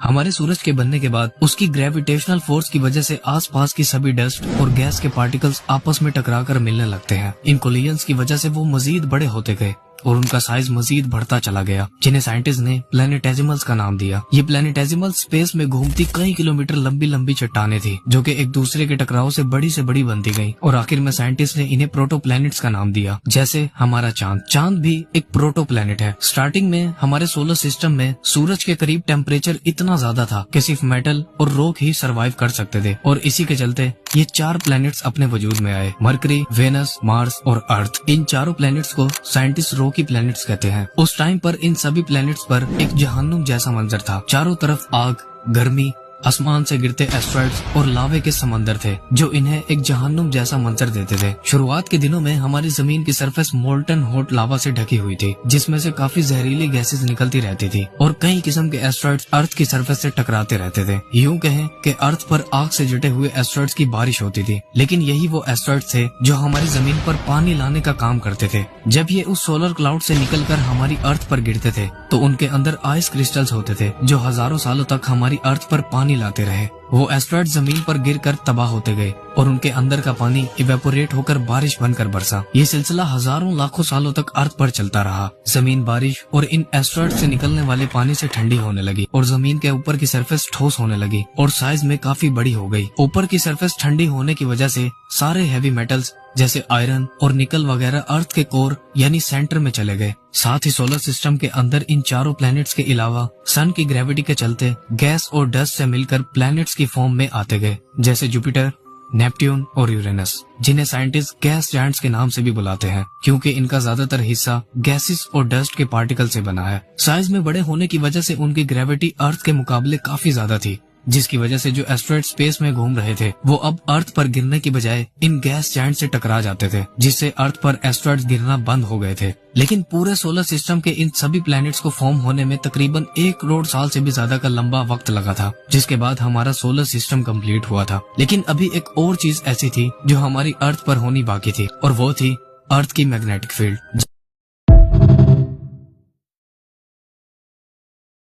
हमारे सूरज के बनने के बाद उसकी ग्रेविटेशनल फोर्स की वजह से आसपास की सभी डस्ट और गैस के पार्टिकल्स आपस में टकराकर मिलने लगते हैं। इन कोलिजन्स की वजह से वो मजीद बड़े होते गए और उनका साइज मजीद बढ़ता चला गया, जिन्हें साइंटिस्ट ने प्लैनेटेसिमल्स का नाम दिया। ये प्लैनेटेसिमल्स स्पेस में घूमती कई किलोमीटर लंबी लंबी चट्टानें थी, जो कि एक दूसरे के टकराव से बड़ी बनती गईं और आखिर में साइंटिस्ट ने इन्हें प्रोटोप्लैनेट्स का नाम दिया। जैसे हमारा चांद भी एक प्रोटोप्लैनेट है। स्टार्टिंग में हमारे सोलर सिस्टम में सूरज के करीब टेम्परेचर इतना ज्यादा था कि सिर्फ मेटल और रॉक ही सरवाइव कर सकते थे, और इसी के चलते ये 4 प्लैनेट्स अपने वजूद में आए: मरकरी, वेनस, मार्स और अर्थ। इन चारों प्लैनेट्स को साइंटिस्ट रॉकी प्लैनेट्स कहते हैं। उस टाइम पर इन सभी प्लैनेट्स पर एक जहन्नुम जैसा मंजर था। चारों तरफ आग, गर्मी, आसमान से गिरते एस्ट्रॉइड्स और लावे के समंदर थे, जो इन्हें एक जहन्नुम जैसा मंजर देते थे। शुरुआत के दिनों में हमारी जमीन की सरफेस मोल्टन हॉट लावा से ढकी हुई थी, जिसमें से काफी जहरीली गैसेस निकलती रहती थी और कई किस्म के एस्ट्रॉइड्स अर्थ की सरफेस से टकराते रहते थे। यूं कहें कि अर्थ पर आग से जटे हुए एस्ट्रॉइड्स की बारिश होती थी। लेकिन यही वो एस्ट्रॉइड्स थे जो हमारी जमीन पर पानी लाने का काम करते थे। जब ये उस सोलर क्लाउड से निकलकर हमारी अर्थ पर गिरते थे तो उनके अंदर आइस क्रिस्टल्स होते थे, जो हजारों सालों तक हमारी अर्थ पर पानी लाते रहे। वो एस्ट्रॉइड जमीन पर गिरकर तबाह होते गए और उनके अंदर का पानी इवेपोरेट होकर बारिश बनकर बरसा। ये सिलसिला हजारों लाखों सालों तक अर्थ पर चलता रहा। जमीन बारिश और इन एस्ट्रॉइड से निकलने वाले पानी से ठंडी होने लगी और जमीन के ऊपर की सरफेस ठोस होने लगी और साइज में काफी बड़ी हो गई। ऊपर की सरफेस ठंडी होने की वजह से सारे हैवी मेटल्स जैसे आयरन और निकल वगैरह अर्थ के कोर यानी सेंटर में चले गए। साथ ही सोलर सिस्टम के अंदर इन चारों प्लैनेट्स के अलावा सन की ग्रेविटी के चलते गैस और डस्ट से मिलकर प्लैनेट्स की फॉर्म में आते गए, जैसे जुपिटर, नेपट्यून और यूरेनस, जिन्हें साइंटिस्ट गैस जायंट्स के नाम से भी बुलाते हैं, क्योंकि इनका ज्यादातर हिस्सा गैसेस और डस्ट के पार्टिकल से बना है। साइज में बड़े होने की वजह से उनकी ग्रेविटी अर्थ के मुकाबले काफी ज्यादा थी, जिसकी वजह से जो एस्ट्रॉइड स्पेस में घूम रहे थे वो अब अर्थ पर गिरने की बजाय इन गैस जायंट से टकरा जाते थे, जिससे अर्थ पर एस्ट्रॉइड गिरना बंद हो गए थे। लेकिन पूरे सोलर सिस्टम के इन सभी प्लैनेट्स को फॉर्म होने में तकरीबन 1 करोड़ साल से भी ज्यादा का लंबा वक्त लगा था, जिसके बाद हमारा सोलर सिस्टम कंप्लीट हुआ था। लेकिन अभी एक और चीज ऐसी थी जो हमारी अर्थ पर होनी बाकी थी, और वो थी अर्थ की मैग्नेटिक फील्ड।